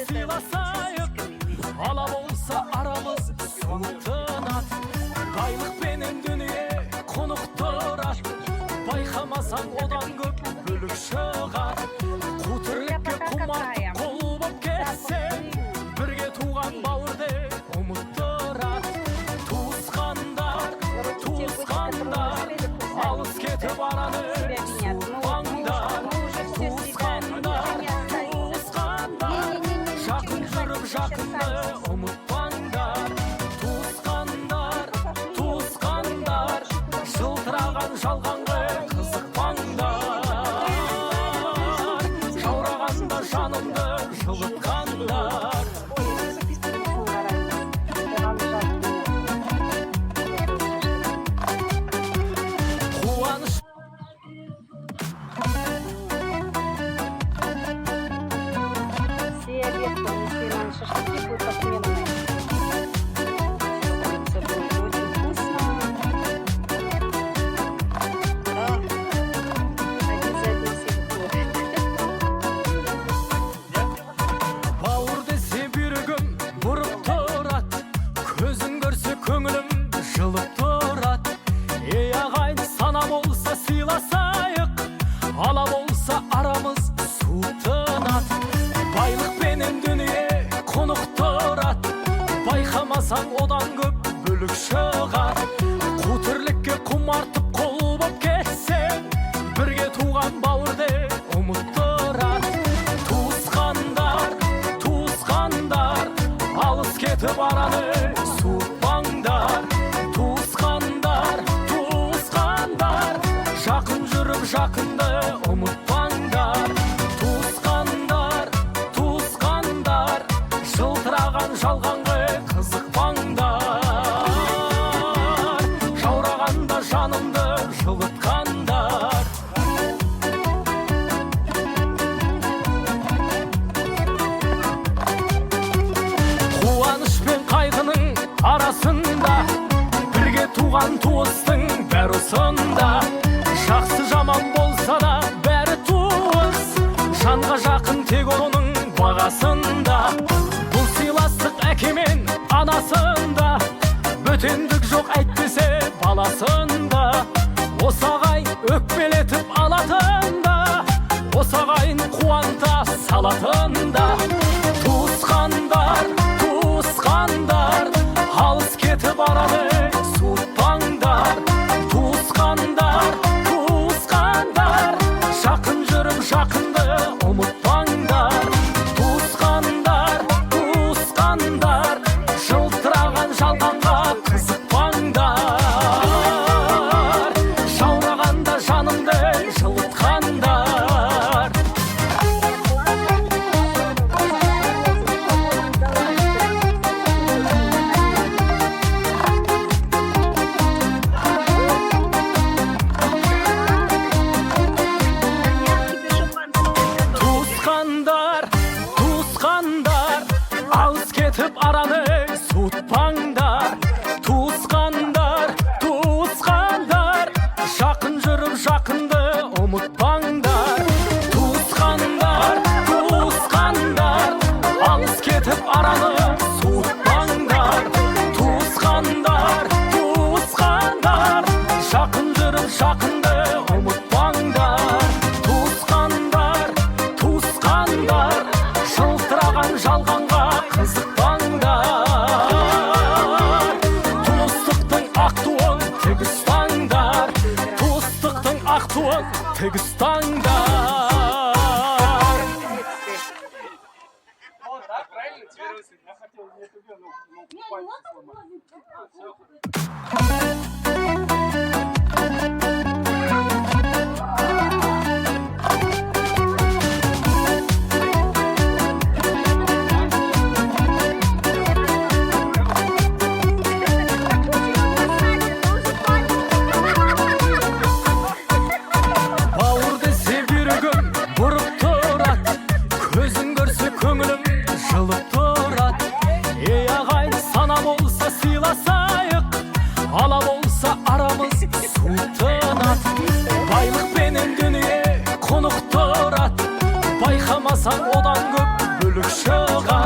сыйласайық, ала болса арамыз суытынат. Байлық пенен дүние қонықтырат, байқамасаң одан көп бөлік шығар. Қу тірлікке құмартып қол боп кетсең, бірге туған бауырды ұмыттырат. Туысқандар, туысқандар, алыс кетіп араны суытпаңдар. Туысқандар, туысқандар, жақын жүріп жақынды ұмытпаңдар. Туысқандар, туысқандар, жылтыраған жалғанға қызықпаңдар. Жаурағанда жанымды жылытқандар. Все обед принесли нам шашлыки будут отменные. Это будет очень вкусно. Да. Обязательно всех будет. Бауыр десе бүйрегім бұрып тұрат, көзін көрсе көңілім жылып тұрат. Ей ағайын, сана болса сыйласайық, ала болса арамыз суытынат. Байлық пенен дүние қонықтырат, байқамасаң одан көп бөлік шығар. Қу тірлікке құмартып қол боп кетсең, бірге туған бауырды ұмыттырат. Туысқандар, туысқандар, алыс кетіп араны суытпаңдар. Туысқандар, туысқандар, жақын жүріп жақынды ұмытпаңдар. Туысқандар, туысқандар, жылтыраған жалғанға қызықпаңдар. Жаурағанда жанымды жылытқандар. Қуаныш пен қайғының арасында, бірге туған туыстың бәрі осында. Жақсы жаман болса да бәрі туыс, жанға жақын тек оның бағасында. Бұл сыйластық әке мен анасында, бөтендік жоқ әйтпесе баласында. Осы ағайын өкпелетіп алатында, осы ағайын қуанта салатында. Туысқандар, туысқандар, алыс кетіп араны суытпаңдар. Туысқандар, туысқандар, жақын жүріп жақынды ұмытпаңдар. Туысқандар, туысқандар, жылтыраған жалғанға қызықпаңдар. Жаурағанда жанымды жылытқандар. Туысқандар, туысқандар, алыс кетіп араны суытпаңдар. Туысқандар, туысқандар, жақын жүріп жақынды ұмытпаңдар. Туысқандар, туысқандар, алыс кетіп араны суытпаңдар. Туысқандар, туысқандар, жақын жүріп жақынды ұмытпаңдар. Туысқандар, туысқандар, жылтыраған жалғанға қызықпаңдар. Туыстықтың ақ туын тек ұстаңдар. Туыстықтың ақ туын тек ұстаңдар. Вот так, правильно? Теперь я хотел не тебе, но пальцы Бауыр десе бүйрегім бұрып тұрат, көзін көрсе көңілім жылып тұрат. Ей ағайын, сана болса сыйласайық, ала болса арамыз суытынат. Байлық пенен дүние қонықтырат, байқамасаң одан көп бөлік шығар.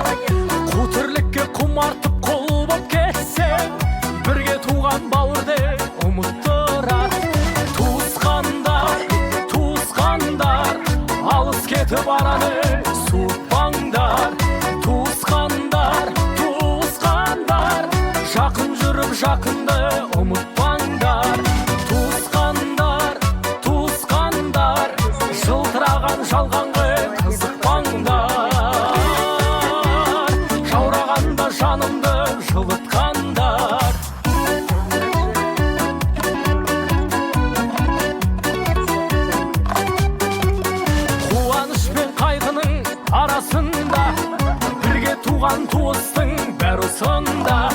туған туыстың бәрі осында.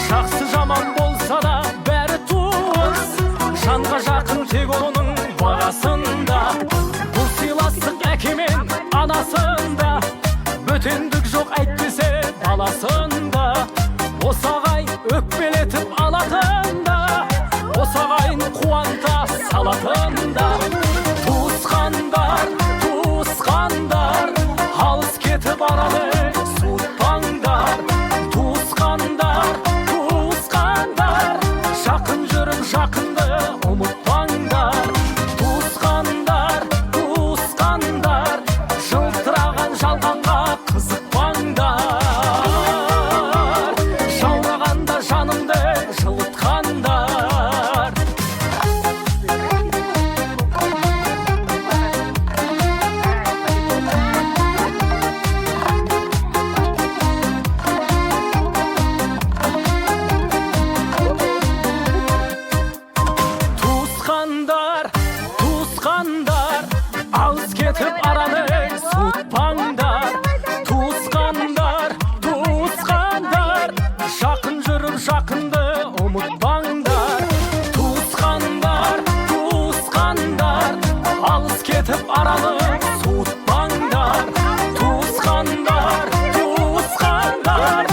Жақсы жаман болса да бәрі туыс, жанға жақын тек оның бағасында. Бұл сыйластық әке мен анасында, бөтендік жоқ әйтпесе баласында. Осы ағай өкпелетіп алатында, осы ағайын қуанта салатында. Туысқандар, туысқандар, алыс кетіп барады суытпаңдар. Туысқандар, туысқандар, жақын жүріп жақынды ұмытпаңдар. Туысқандар, туысқандар, жылтыраған жалғанға қызықпаңдар. Жаурағанда жанымды жылытқандар. Туысқандар, туысқандар, алыс кетіп араны суытпаңдар. Туысқандар, туысқандар, жақын жүріп жақынды ұмытпаңдар. Туысқандар, туысқандар, алыс кетіп араны суытпаңдар. Туысқандар, туысқандар,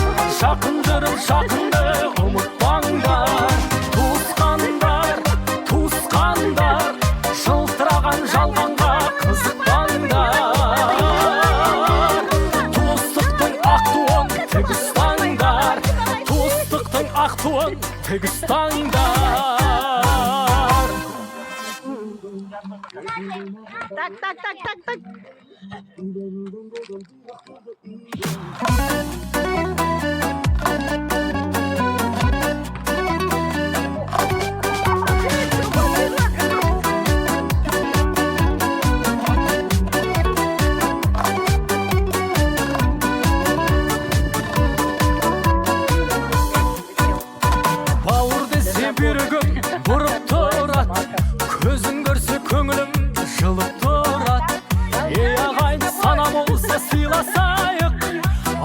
жақын жүріп жақынды ұмытпаңдар. Туысқандар, туысқандар, жылтыраған жалғанға қызықпаңдар. Туыстықтың ақ туын тік ұстаңдар. Туыстықтың ақ туын тік ұстаңдар. Так, так, так, так, так. Бауыр десе бүйрегім бұрып тұрат, көзін көрсе көңілім жылып тұрат. Ей ағайын, сана болса сыйласайық,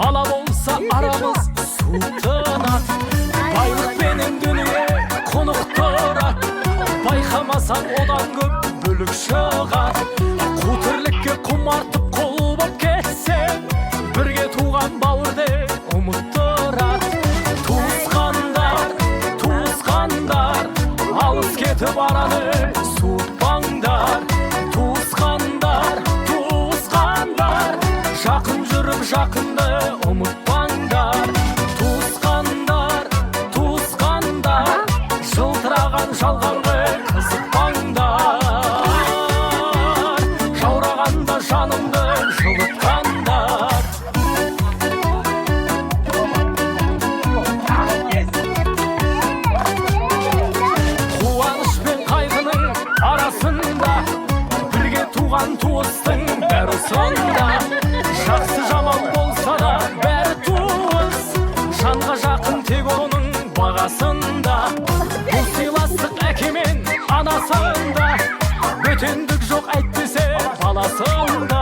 ала болса арамыз суытынат. Байлықпенен дүние құнықтырат, байқамасаң одан көп бүлік шығат. Қу тірлікке құмартып құл боп кетсең, бірге туған бауырды ұмыттырат. Туысқандар, туысқандар, алыс кетіп араны суытпаңдар. Туысқандар, туысқандар, жақын жүріп жақынды ұмытпаңдар. Туысқандар, туысқандар, жылтыраған жалғанға қызықпаңдар. Жаурағанда жанымды жылытқандар. Қуаныш пен қайғының арасында, бірге туған туыстың бәрі сонда. Жақсы жаман болса да бәрі туыс, жанға жақын тек оның бағасында. Бұл сыйластық әке мен анасында, бөтендік жоқ әйтпесе баласында.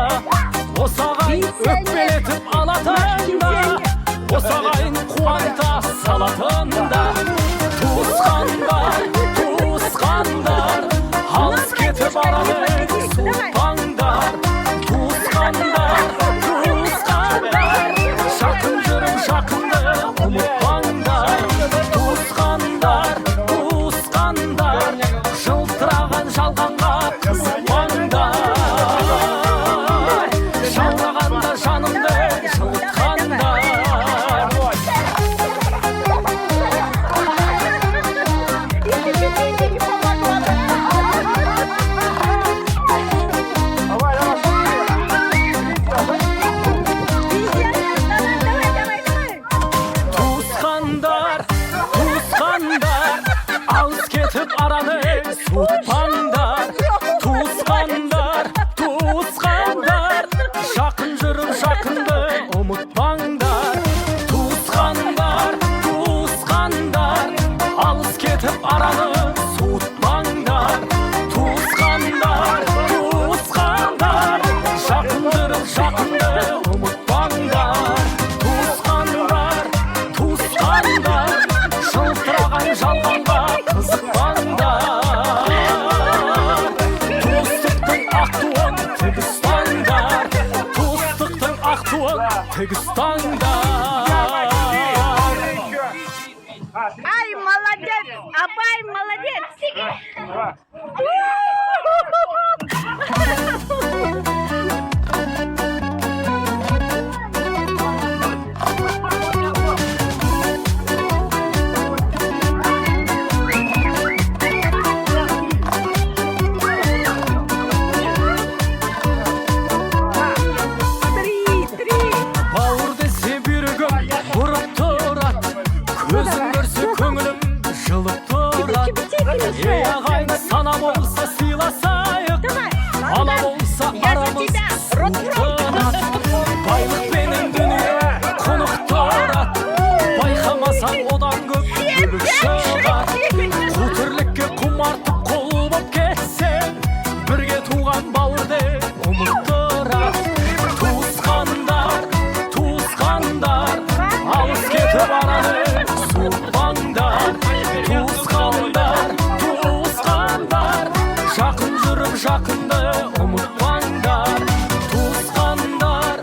Осы ағайын өкпелетіп алатында, осы ағайын қуанта салатында. Туысқандар, туысқандар, алыс кетіп араны суытпаңдар. Туысқандар, туысқандар, жақын жүріп жақынды ұмытпаңдар. Туысқандар, туысқандар, жылтыраған жалғанға қызықпаңдар. Жаурағанда жанымды жылытқандар. Туысқандар, туысқандар, алыс кетіп араны суытпаңдар. Туысқандар, туысқандар, жақын жүріп жақынды ұмытпаңдар. Туысқандар, туысқандар, алыс кетіп араны суытпаңдар. Туысқандар, туысқандар, жақын жүріп жақынды ұмытпаңдар. тік ұстаңдар. Ай, молодец! Апай, молодец! Бауыр десе бүйрегім бұрып тұрады, көзім көрсе көңілім жылып тұрады. Ей ағайын, сана болса сыйласайық, ала болса арамыз суытырады. Байлықпенен дүние құнықтырады, байқамасаң одан көп бүлік шығады. Қу тірлікке құмартып құл боп кетсең, бірге туған бауырды ұмыттырады. Туысқандар, алыс кетіп араны суытпаңдар. Туысқандар, жақын жүріп жақынды ұмытпаңдар. Туысқандар,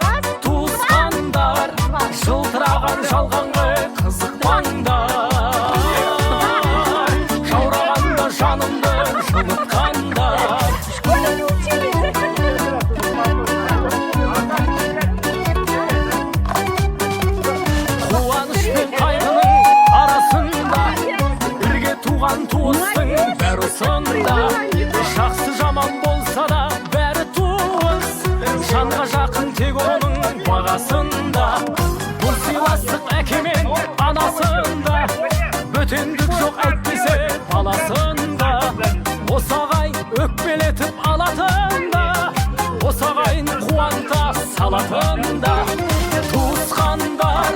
жылтыраған жалғанға қызықпаңдар. Жаурағанда жанымды жылытқандар. Қуаныш пен қайғының арасында, бірге туған туыстың бәрі осында. Жақсы жаман болса да бәрі туыс, жанға жақын тек оның бағасында. Бұл сыйластық әке мен анасында, бөтендік жоқ әйтпесе баласында. Осы ағайын өкпелетіп алатында, осы ағайын қуанта салатында. Туысқандар,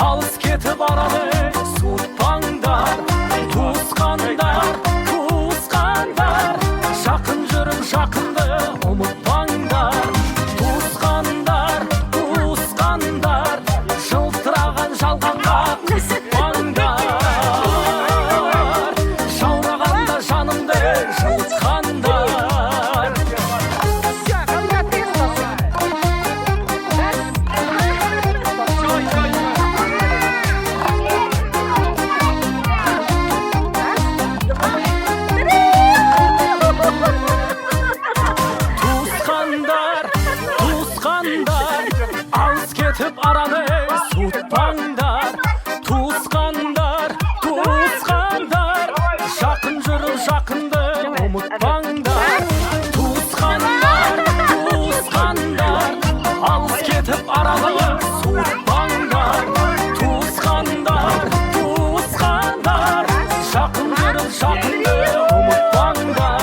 алыс кетіп араны суытпаңдар. Туысқандар, жақын жүріп жақынды ұмытпаңдар. Туысқандар, жылтыраған жалғанға қызықпаңдар. Жаурағанда жанымды жылытқандар. Туысқандар, алыс кетіп араны суытпаңдар. Туысқандар, жақын жүріп жақынды ұмытпаңдар. Туысқандар, алыс кетіп араны суытпаңдар. Туысқандар, жақын жүріп жақынды ұмытпаңдар.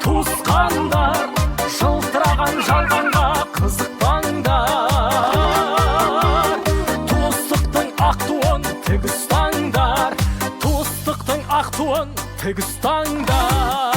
Туысқандар, жылтыраған жалғанға қызықпаңдар. Туыстықтың ақ туын тік ұстаңдар. Туыстықтың ақ туын тік ұстаңдар.